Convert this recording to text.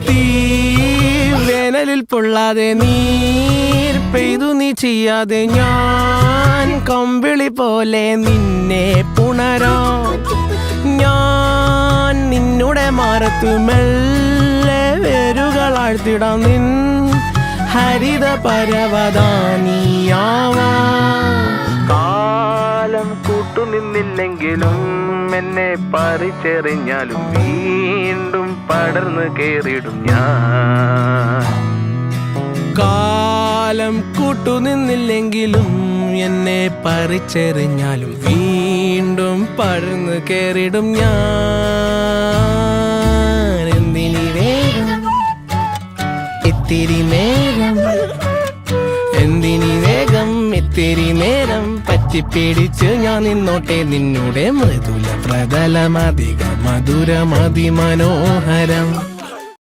തീ വേനലിൽ പൊള്ളാതെ നീർ പെയ്തു നീ ചെയ്യാതെ ഞാൻ കമ്പിളി പോലെ നിന്നെ പുണരാം ഞാൻ നിന്നുടെ മാറത്തു മെല്ലെ വേരുകളാഴ്ത്തിടാം നിൻ ഹരിത പരവതാനിയാവാം കാലം കൂട്ടുനിന്നില്ലെങ്കിലും എന്നെ പറിച്ചെറിഞ്ഞാലും വീണ്ടും പടർന്നു കേറിടും ഞാൻ കാലം കൂട്ടുനിന്നില്ലെങ്കിലും എന്നെ പറിച്ചെറിഞ്ഞാലും വീണ്ടും പടർന്നു കേറിടും ഞാൻ എന്തിനി വേഗം ഇത്തിരി നേരം എന്തിനി വേഗം ഇത്തിരി നേരം പറ്റിപ്പിടിച്ച് ഞാൻ നിന്നോട്ടെ നിന്നുടെ മൃദുല പ്രതലമധിക മധുരമതിമനോഹരം